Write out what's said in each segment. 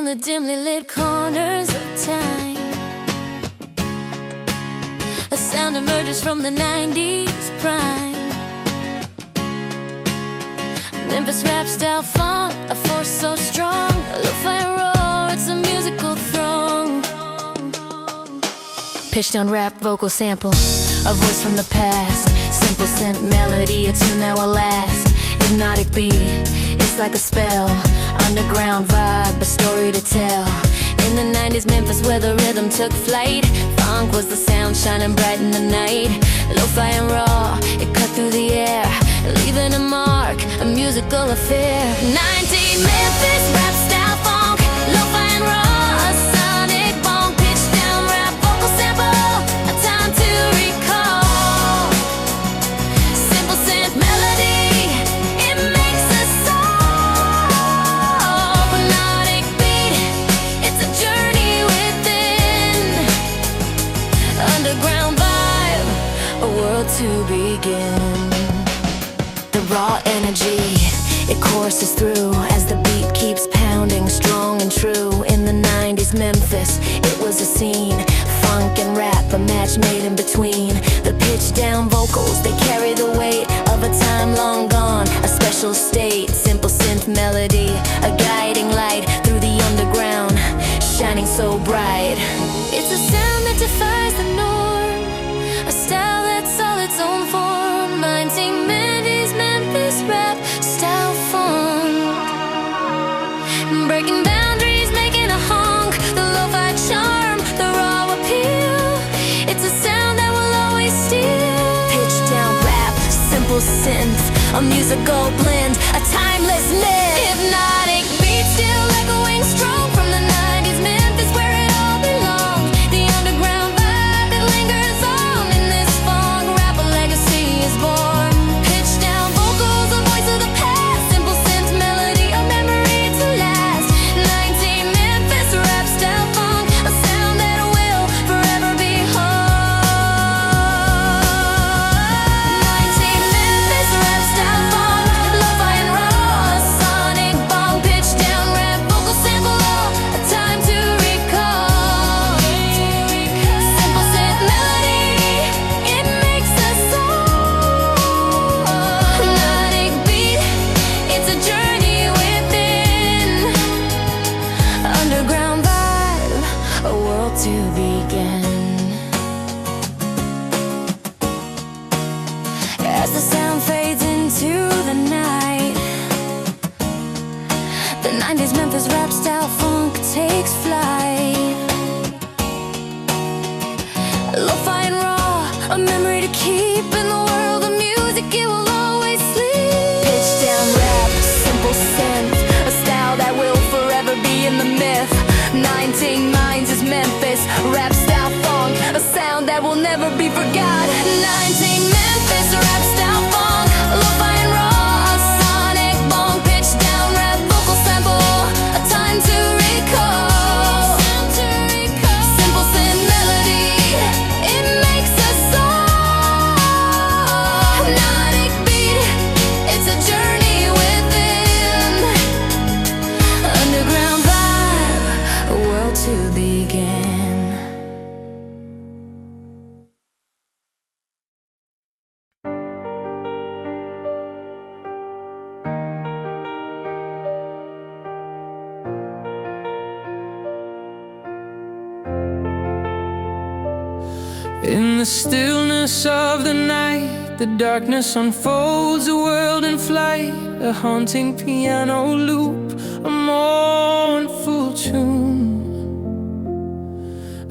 the dimly lit corners of time. A sound emerges from the 90s prime. Memphis Rap style funk, a force so strong. Lo-fi and roar, it's a musical throng. Pitch down rap vocal sample, a voice from the past. Simple synth melody, a tune that will last. Hypnotic beat, it's like a spell. Underground vibe, a story to tell. In the 90s Memphis where the rhythm took flight, funk was the sound shining bright in the night. Lo-fi and raw, it cut through the air, leaving a mark, a musical affair. 19 Memphis Rap style funk, lo-fi and raw, a sonic bonk, pitch down rap vocal sample, a time to recall. Simple synth melody, it makes a song. Hypnotic beat, it's a journey within. Underground vibe, a world to begin. The raw energy, it courses through as the beat keeps pounding, strong and true. In the 90s Memphis, it was a scene. Funk and rap, a match made in between. The pitch down vocals, they carry the weight of a time long gone. A special state, simple synth melody, a guiding light through the underground, shining so bright. It's a sound that defies the norm, a style that's all its own form. 1990s Memphis Rap style funk, breaking boundaries, making a honk. The lo-fi charm, the raw appeal, it's a sound that will always steal. Pitch down rap, simple synth, a musical blend, a timeless myth. Hypnotic beat still echoing strong from the 90s Memphis where it all belonged. The underground vibe that lingers on in this funk, rap a legacy is born. Pitch down vocals, a voice of the past, simple synth melody, a memory to last. 19 Memphis Rap style funk, a sound that will forever be home. 19 Memphis Rap style funk, lo-fi and raw, a sonic bomb, pitch down rap vocal sample, a time to recall. Simple synth melody, it makes a song. Hypnotic beat, it's a journey within. Underground vibe, a world to begin. As the sound fades into the night, the 90s Memphis Rap style funk takes flight. Lo-fi and raw, a memory to keep in the world of music, it will always sleep. Pitch down rap, simple synth, a style that will forever be in the myth. 19 minds is Memphis Rap style funk, a sound that will never be forgot. 19 Memphis Rap style funk, lo-fi and raw, a sonic bonk, pitch down rap vocal sample, a time to recall. Simple synth melody, it makes a song. Hypnotic beat, it's a journey within. Underground vibe, a world to begin. In the stillness of the night, the darkness unfolds, a world in flight, a haunting piano loop, a mournful tune.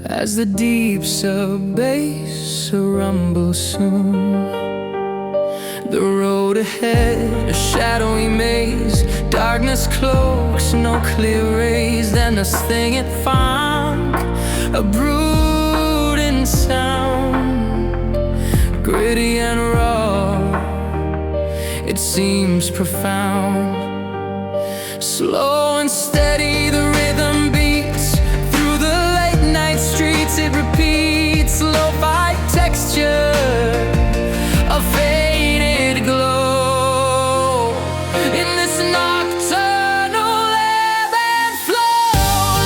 As the deep sub-bass rumbles soon. The road ahead, a shadowy maze, darkness cloaks, no clear rays. Then a singing funk, a brooding sound, gritty and raw, it seems profound. Slow and steady the rhythm beats through the late night streets. It repeats, lo-fi texture, a faded glow. In this nocturnal ebb and flow,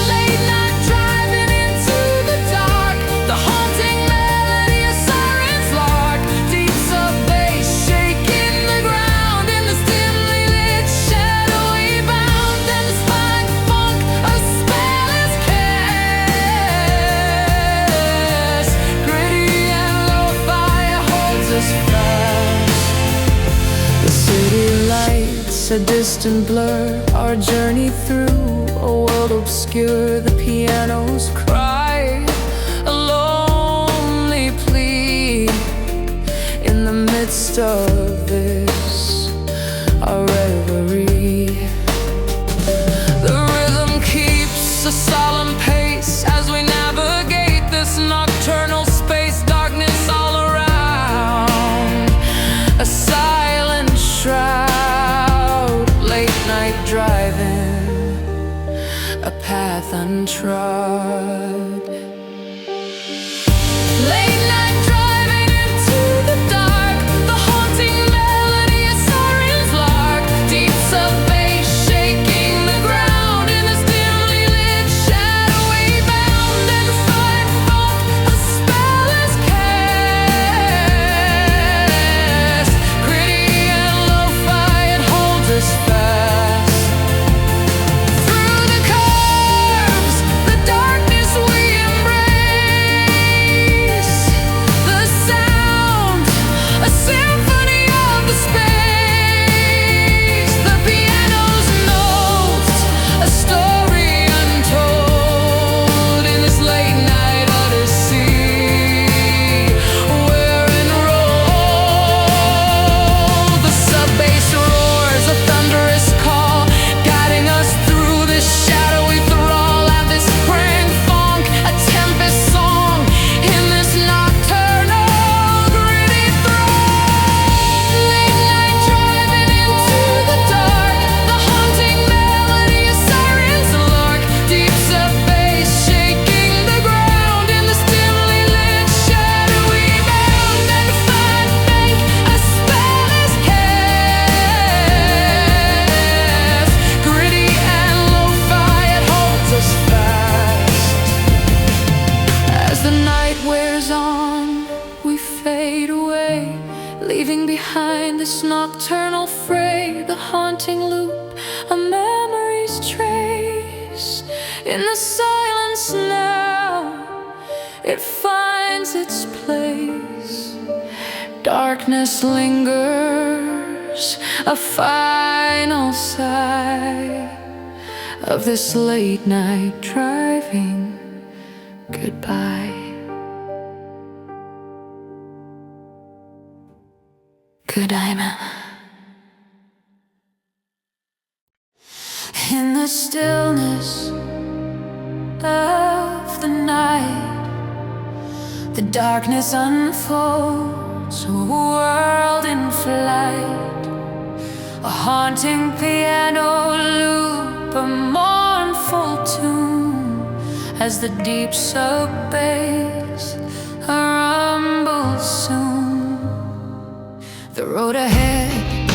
a distant blur, our journey through a world obscure. The pianos cry a lonely plea in the midst of this, our reverie. The rhythm keeps a solemn pace as we navigate this nocturnal space. Darkness all around, a silent shroud. Late night driving, a path untrod. Late night driving into the dark, the haunting melody of sirens lark. Deep sub bass shaking the ground in this dimly lit, shadowy bound. And find Phonk, a spell is cast. Gritty and lo-fi, it holds us fast. Through the curves, the darkness we embrace. The sound, a symphony of the space. The piano's notes, a story untold in this late night odyssey. We're enrolled. The sub-bass roars, a thunderous call, guiding us through this shadowy thrall. At this praying Phonk, a tempest song in this nocturnal gritty throng. Late night driving into the dark, the haunting melody of sirens lark. Deep sub bass shaking the ground in this dimly lit, shadowy bound. And find Phonk, a spell is cast. Gritty and lo-fi, it holds us fast. As the night wears on, we fade away, leaving behind this nocturnal fray. The haunting loop, a memory's trace. In the silence now, it finds its place. Darkness lingers, a final sigh of this late night driving goodbye. Good eye, man. In the stillness of the night, the darkness unfolds, a world in flight. A haunting piano loop, a mournful tune, as the deep sub-bass rumbles soon. The road ahead,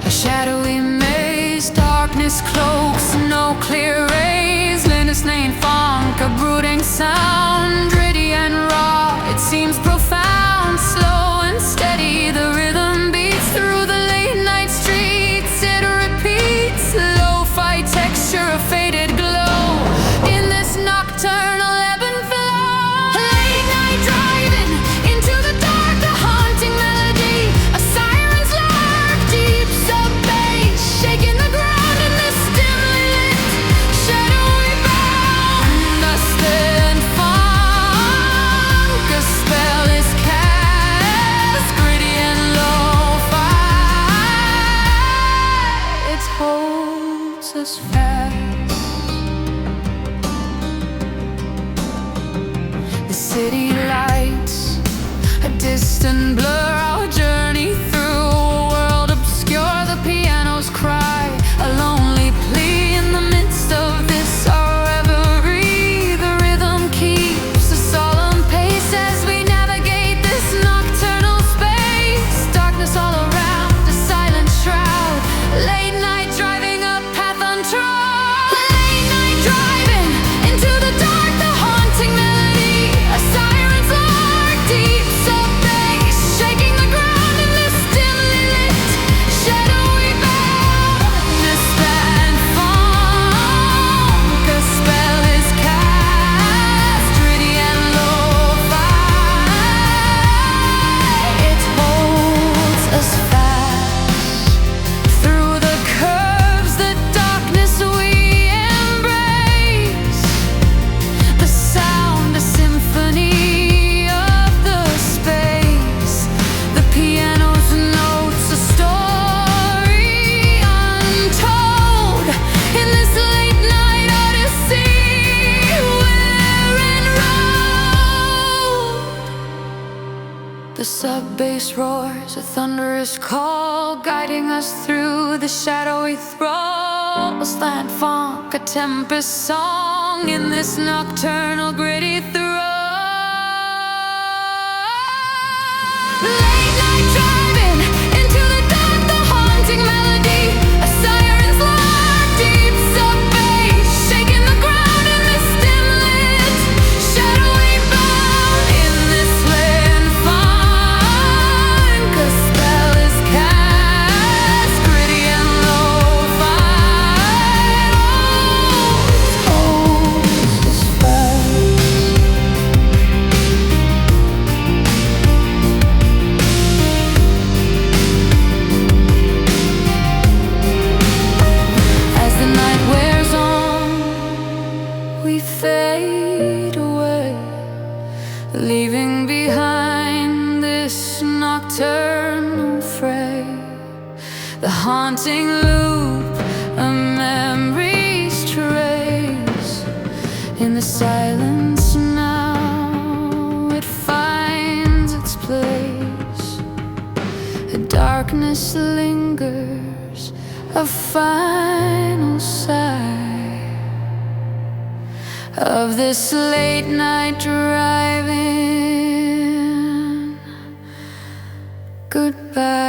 a shadowy maze. Darkness cloaks, no clear rays. Listening Phonk, a brooding sound. Gritty and raw, it seems profound. Slow and steady, the rhythm beats through the late night streets. It repeats, lo-fi texture, a faded glow in this nocturnal ebb and flow. Late night driving into the dark, the haunting melody, a siren's lark. Deep sub-bass shaking the ground in this dimly lit, shadowy bound. Dust and Phonk, a spell is cast. Gritty and lo-fi, it holds us fast. The city lights, a distant blur, our journey through a world obscure. The pianos cry a lonely plea in the midst of this, our reverie. The rhythm keeps a solemn pace as we navigate this nocturnal space. Darkness all around, a silent shroud. Late night driving, a path untrod. Late night driving into the dark, the haunting melody, a siren's lark. Deep sub-bass shaking Sub-bass roars, a thunderous call, guiding us through the shadowy thralls. That Phonk, a tempest song in this nocturnal gritty late night driving into the dark, the haunting melody, a siren's lark, deep sub-bass, shaking the ground in this dim lit, shadowy bound in this land. Funk, a spell is cast, gritty and lo-fi, holds us fast. We fade away, leaving behind this nocturnal fray. The haunting loop, a memory's trace. In the silence now, it finds its place. The darkness lingers, a final sigh of this late night driving. Goodbye.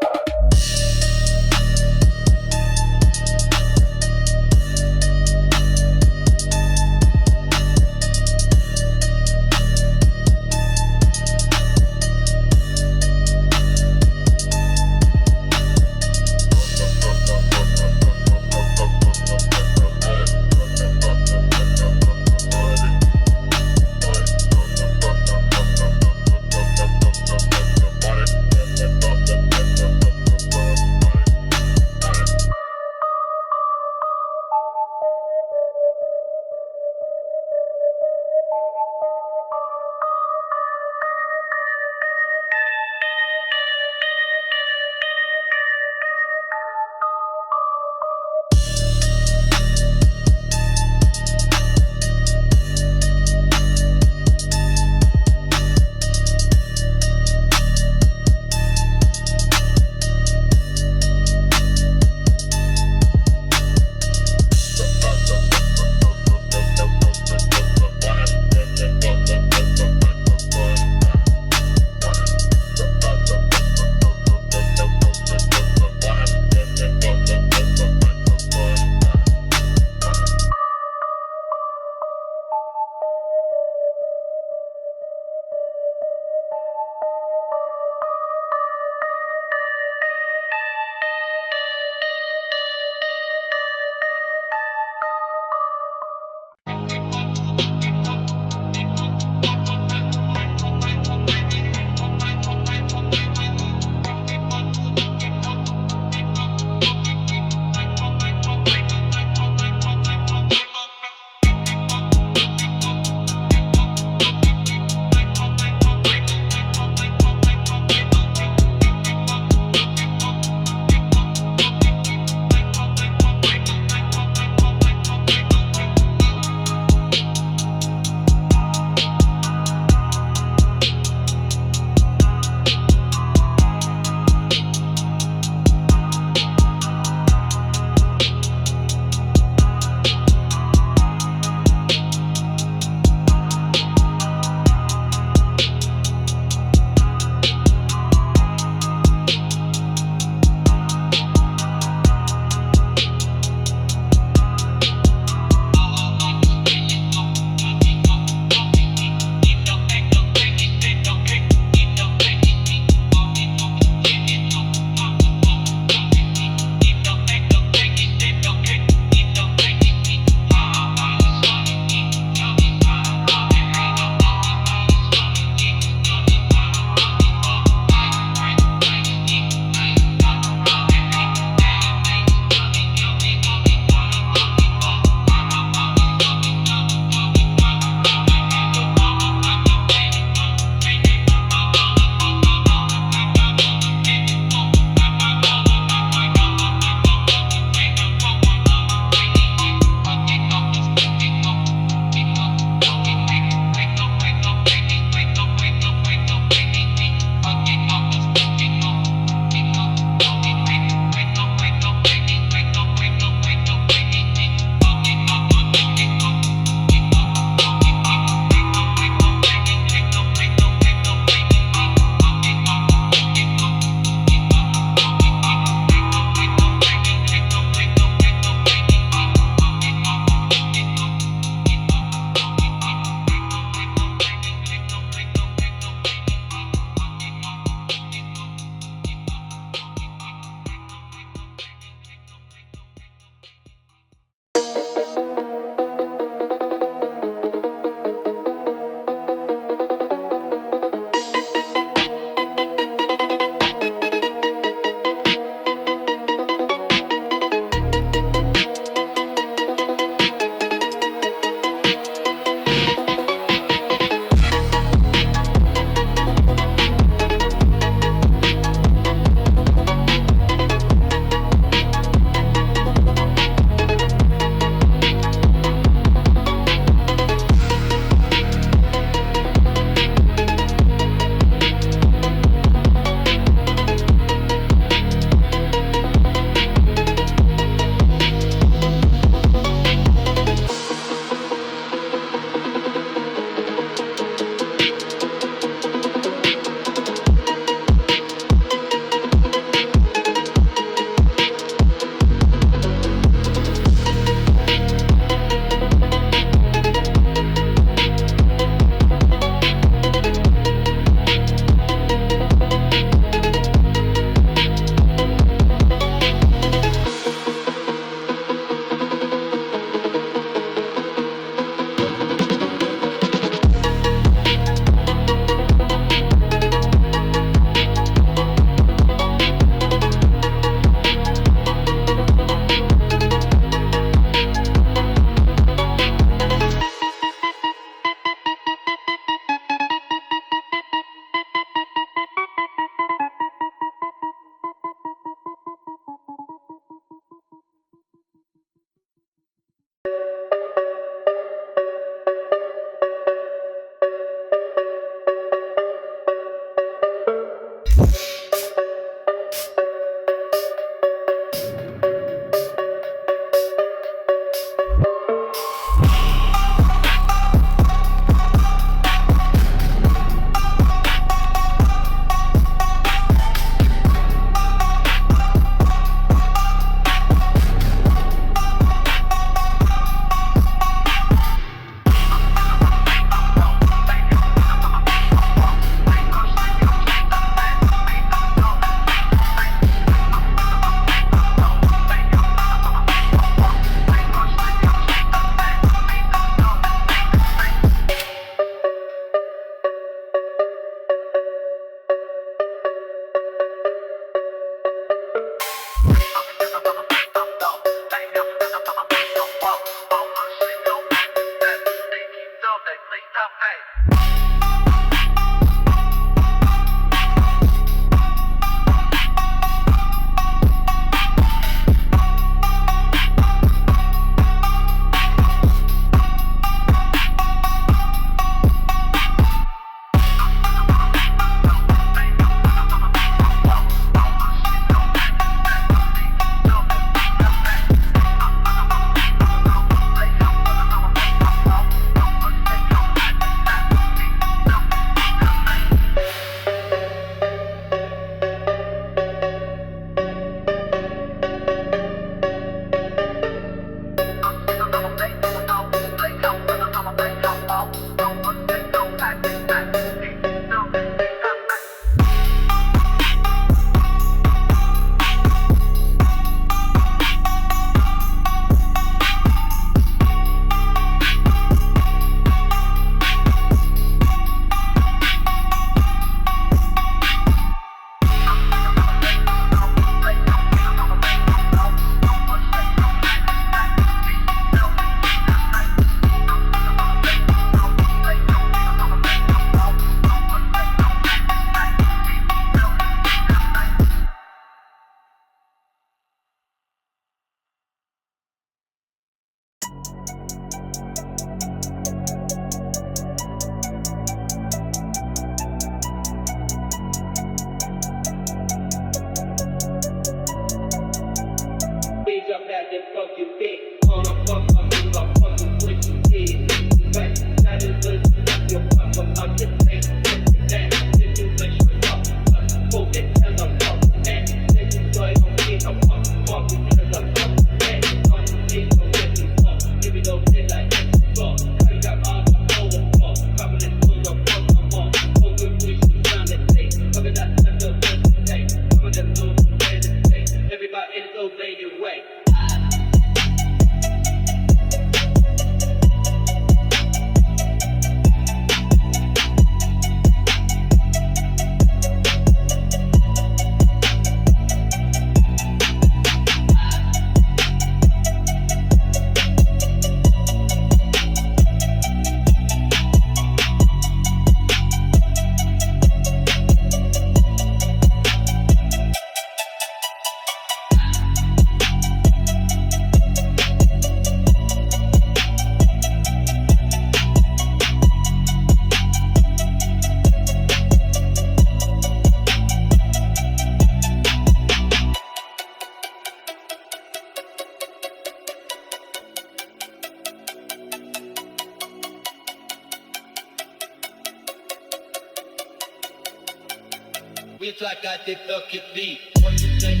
It's like I did the kid beat. What you say,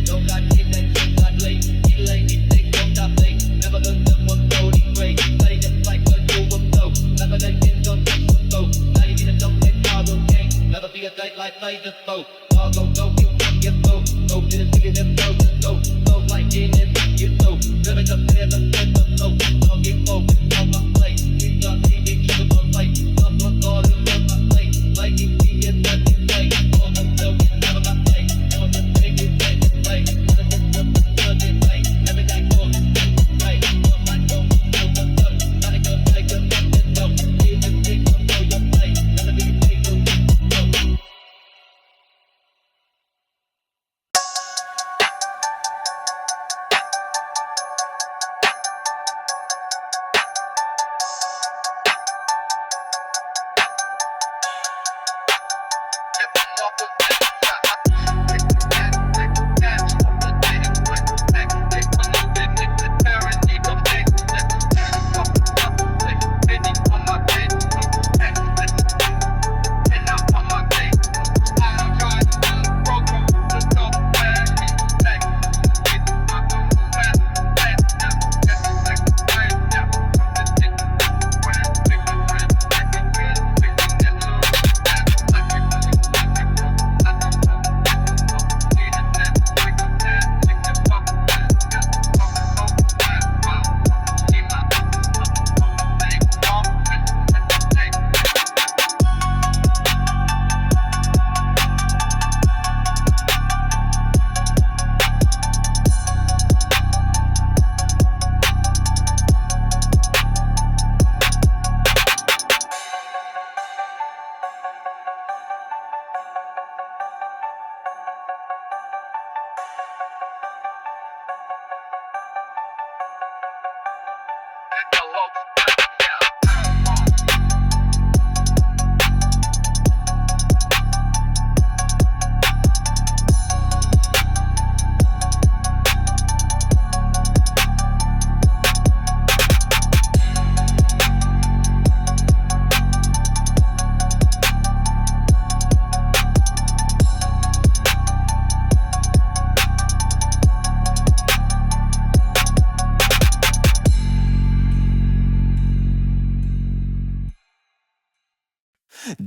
don't got hit that you got late. He late, he say, don't stop late. Never learned them one Cody great. Play it like a do of no. Never let kids on take the boat. Now you get a dumb head, cargo gang. Never be a date like play the boat. Cargo, go, you can get low. Go to the city, them go, go. Go like in it, you know. Never just never let them know. I'll get focused on my plate. You got me, big sugar on plate. I'm not all in my plate. Like it, we get that in play. All the no, never got play. Never just take it, take it, play. Never just come to the play. Never got caught, right. All my go, no, no, no. Gotta go, take a look and go. Leave the thing, go, know your play. Never be fake, go, go.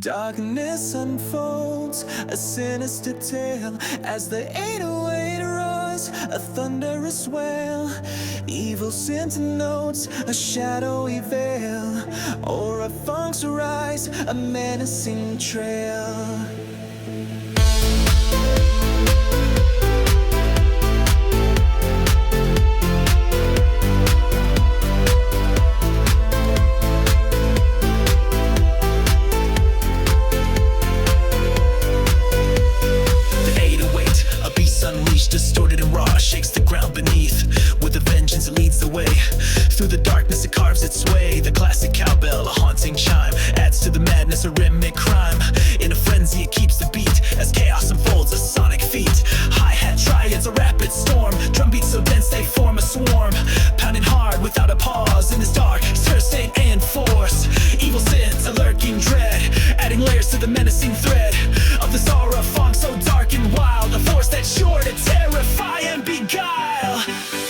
Darkness unfolds, a sinister tale, as the 808 roars, a thunderous wail. Evil scented notes, a shadowy veil, or a funk's rise, a menacing trail. Distorted and raw, shakes the ground beneath. With a vengeance it leads the way. Through the darkness it carves its way. The classic cowbell, a haunting chime, adds to the madness a rhythmic crime. In a frenzy it keeps the beat, as chaos unfolds a sonic feat. Hi-hat triads, a rapid storm, drum beats so dense they form a swarm. Pounding hard without a pause, in this dark stir state and force. Evil sins, a lurking dread, adding layers to the menacing thread of this aura, funk so dark and wild, a force that's sure to terrify and beguile.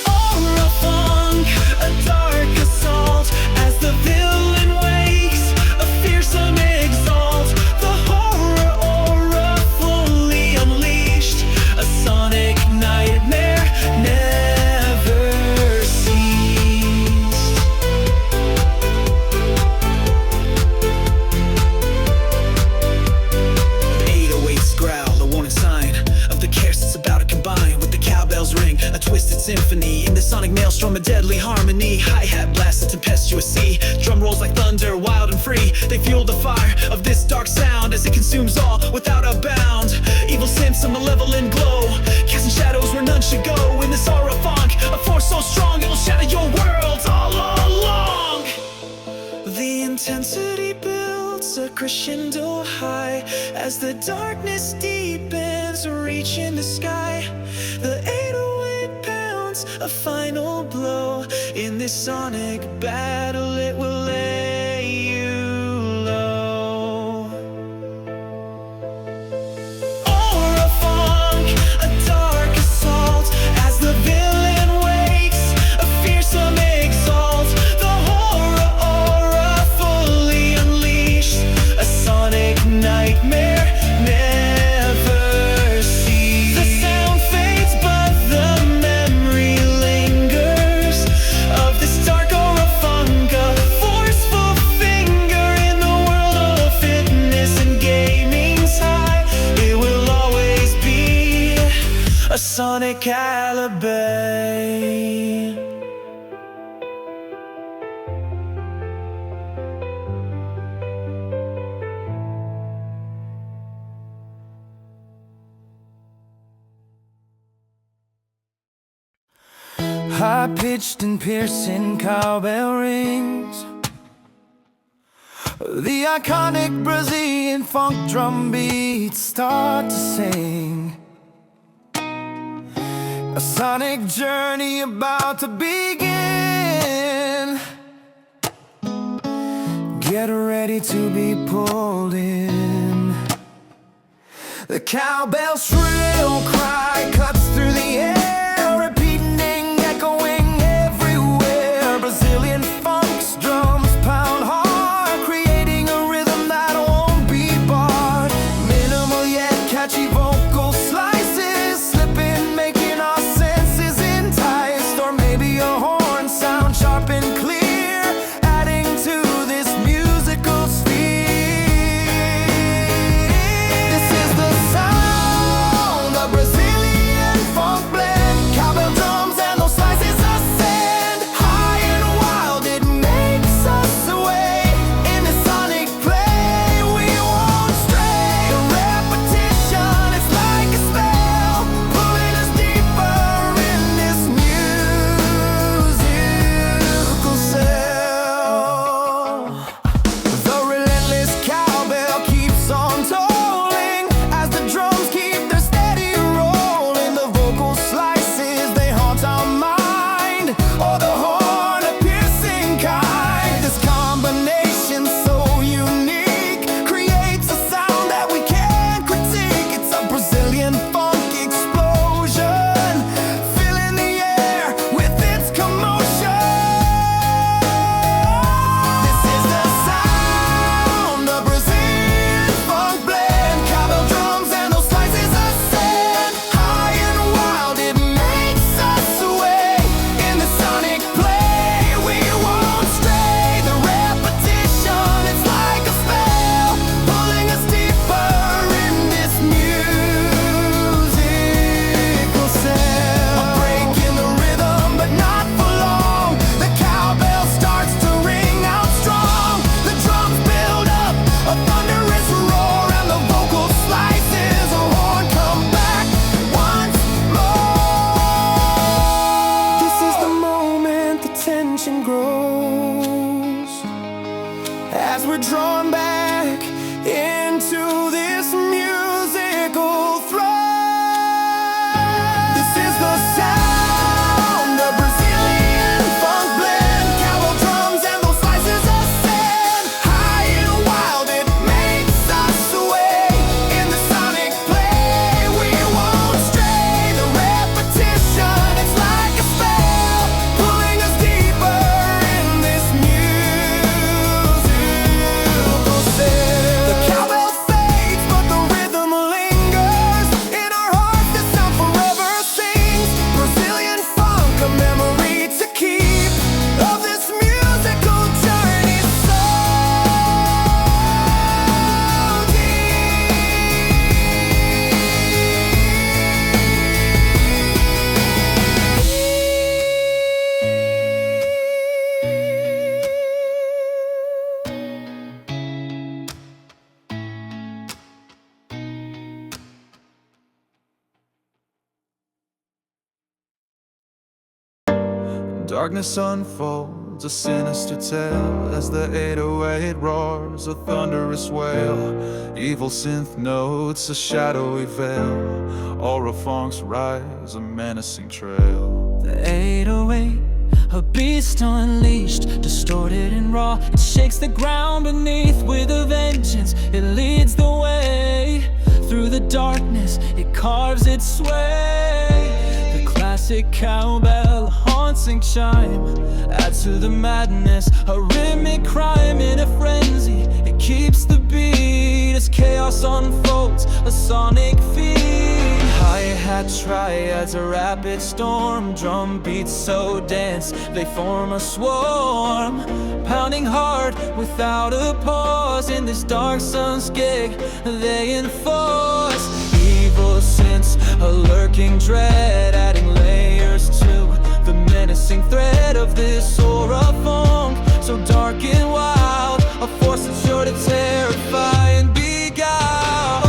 Aura funk, a dark assault, as the villain wakes, a fearsome exalt. The horror aura fully unleashed, a sonic nightmare never ceased. 808's growl, a warning sign of the chaos that's about to combine with the cowbell's ring, a twisted symphony in the sonic maelstrom, a deadly harmony. Hi-hat blasts a tempestuous sea, drum rolls like thunder, wild and free. They fuel the fire of this dark sound as it consumes all without a bound. Evil synths, a malevolent glow, casting shadows where none should go. In this aura funk, a force so strong it will shatter your worlds all along. The intensity builds a crescendo high as the darkness deepens, reaching the sky. The 808 pounds, a final blow. In this sonic battle it will lay you low. sonic alibi. High-pitched and piercing cowbell rings, the iconic Brazilian funk drum beats start to sing. A sonic journey about to begin. Get ready to be pulled in. The cowbell shrill cry cuts through the air, repeating, echoing everywhere. Brazilian funk's drums pound hard, creating a rhythm that won't be barred. Minimal yet catchy vocal slices, slipping, making our senses enticed. Or maybe a horn sound sharp and clear, adding to this musical sphere. This is the sound of Brazilian funk blend, cowbell drums and those slices of sand. High and wild, it makes us sway. In the sonic play, we won't stray. The repetition, it's like a spell, pulling us deeper in this musical cell. The relentless cowbell keeps on tolling as the drums keep their steady rolling. The vocal slices, they haunt our mind, or the horn, a piercing kind. This combination so unique creates a sound that we can't critique. It's a Brazilian funk explosion, filling the air with its commotion. This is the sound of Brazilian funk blend, cowbell drums and those slices of sand. High and wild, it makes us sway. In the sonic play, we won't stray. The repetition, it's like a spell, pulling us deeper in this musical cell. A break in the rhythm, but not for long. The cowbell starts to ring out strong. The drums build up a thunderous roar, and the vocal slices a horn come back once more. This is the moment the tension grows, as we're drawn back into this musical throw. This is the sound of Brazilian funk blend, cowbell drums and those slices of sand. High and wild, it makes us sway. In the sonic play, we won't stray. The repetition, it's like a spell, pulling us deeper in this musical cell. The cowbell fades, but the rhythm lingers. In our hearts, this sound forever sings. Brazilian funk, a memory to keep of this musical journey so Darkness unfolds, a sinister tale, as the 808 roars, a thunderous wail. Evil synth notes, a shadowy veil. Aura funks rise, a menacing trail. The 808, a beast unleashed, distorted and raw. It shakes the ground beneath with a vengeance. It leads the way through the darkness, it carves its way. The classic cowbell, haunting chime, add to the madness, a rhythmic crime in a frenzy. It keeps the beat as chaos unfolds, a sonic feed. Hi-hat triads, a rapid storm, drum beats so dense they form a swarm, pounding hard without a pause. In this dark sun's gig, they enforce evil sense, a lurking sparking dread, adding layers to the menacing thread of this aura funk. So dark and wild, a force that's sure to terrify and beguile.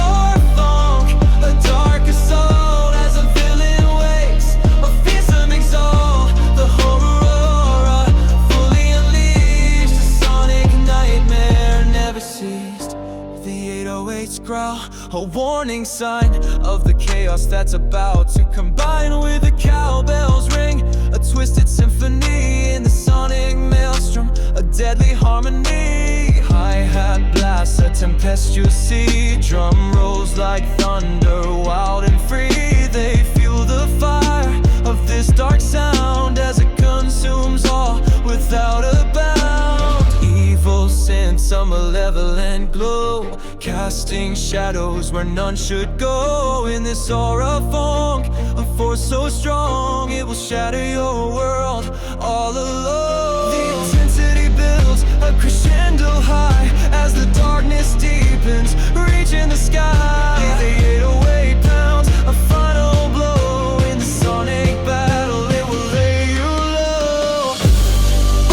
Or funk, a darker soul as a villain wakes, a fearsome exalt, the horror aura fully unleashed. A sonic nightmare never ceased. The 808's growl, a warning sign of the chaos that's about to combine with the cowbell's ring. A twisted symphony in the sonic maelstrom, a deadly harmony. Hi-hat blasts a tempestuous sea, drum rolls like thunder, wild and free. They fuel the fire of this dark sound as it consumes all without a bound. Evil sense, a malevolent glow, casting shadows where none should go. In this aura funk, a force so strong it will shatter your world all alone. The intensity builds a crescendo high as the darkness deepens, reaching the sky. The 808 pounds, a final blow in the sonic battle. It will lay you low.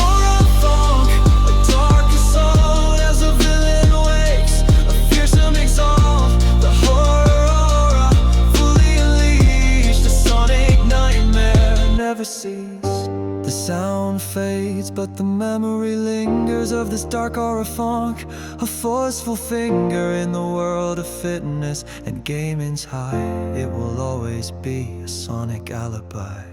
Aura funk, a darker soul as a villain wakes, a fearsome exalt, the horror aura fully unleashed. A sonic nightmare never cease. The sound fades, but the memory lingers of this dark aura funk, a forceful finger in the world of fitness and gaming's high. It will always be a sonic alibi.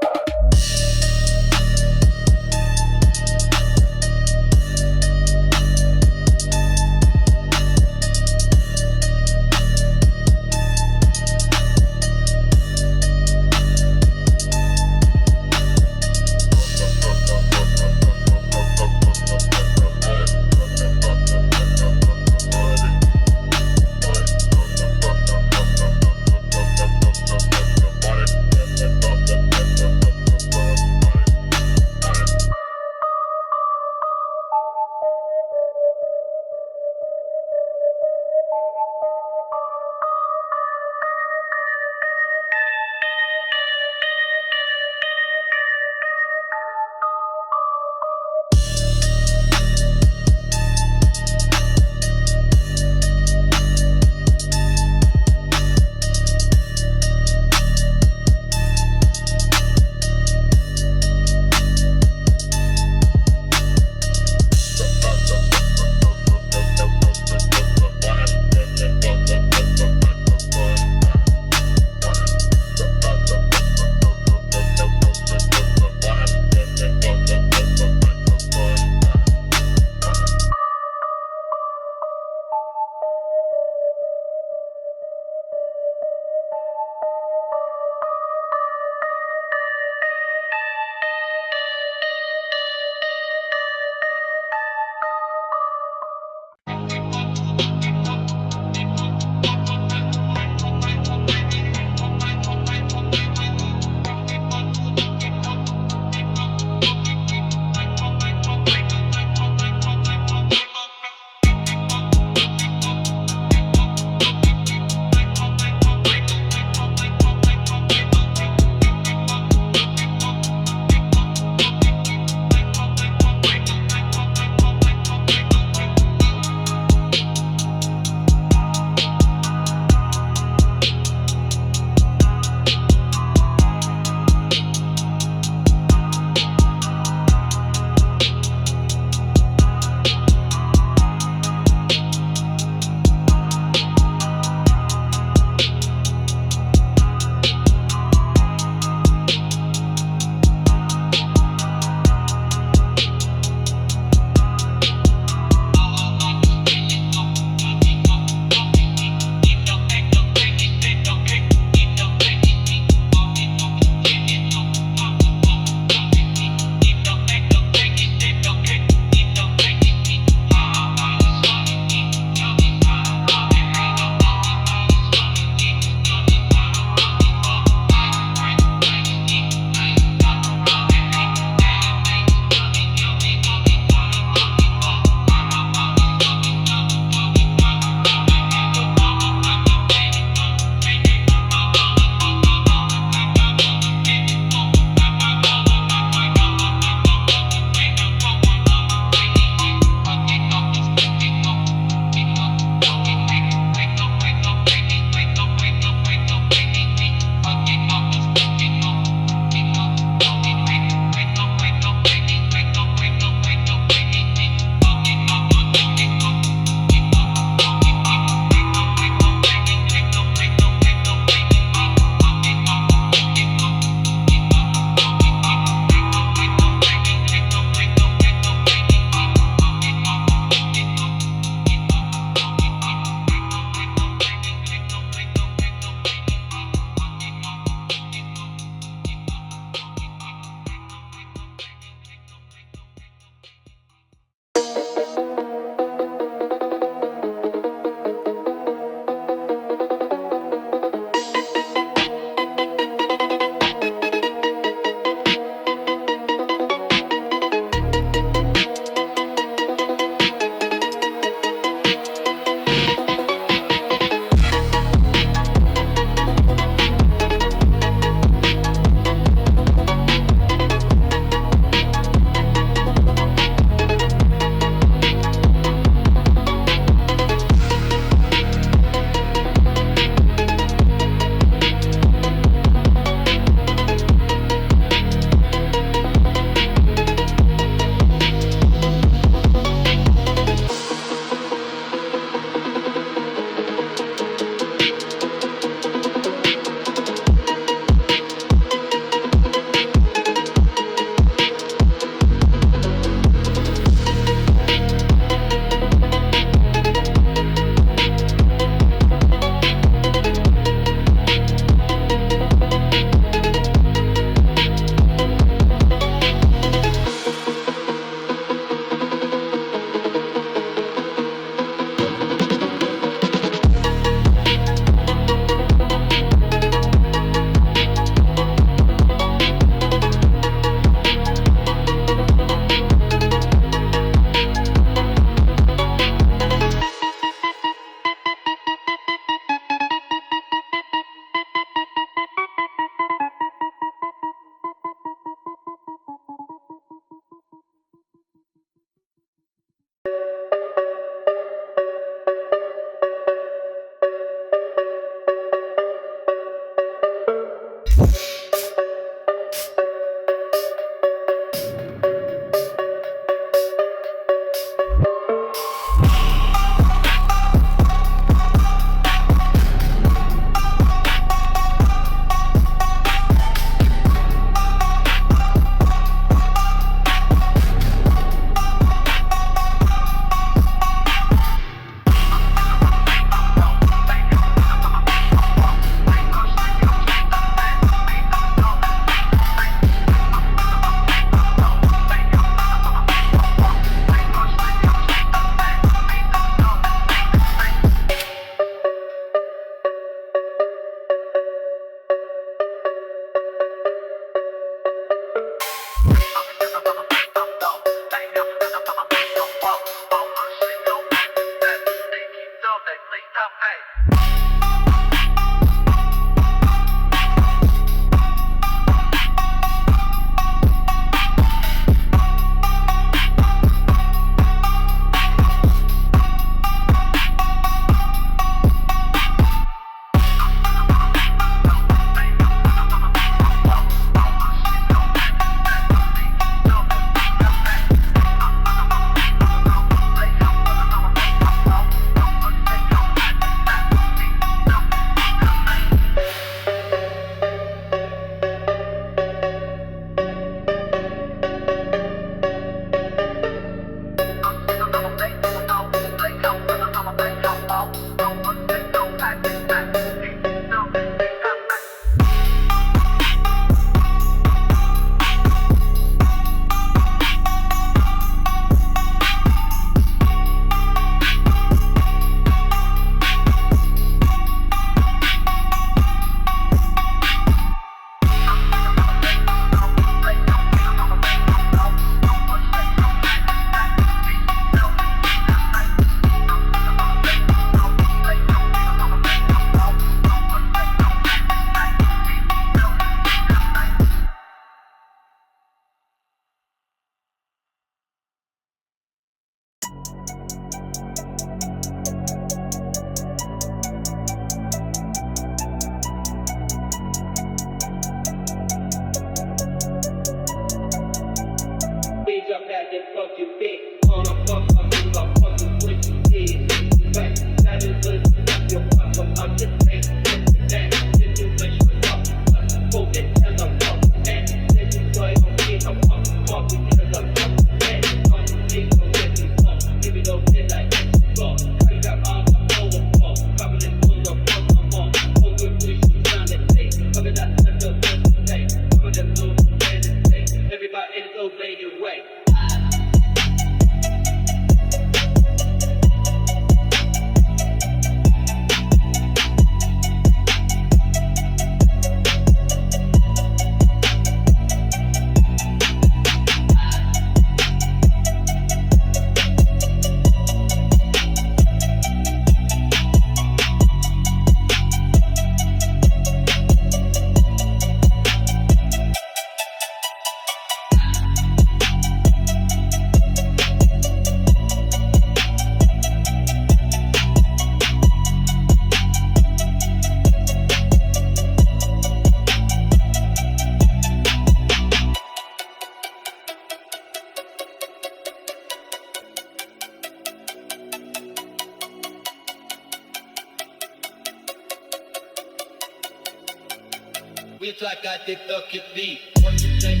It's like I did the beat. What you say,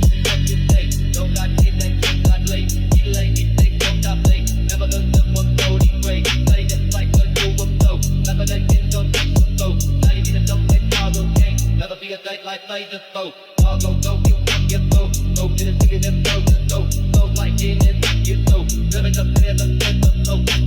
don't got it, then you got late. You late, it take don't stop late. Never done them one body break. Play them like a do of no. Never let it don't take the flow. Now you need a dumb like Cargo King. Never be a date like play the flow. Cargo, go, you can get low. Go to the city, them go to the low. Go like in and you know. Never just play the flow.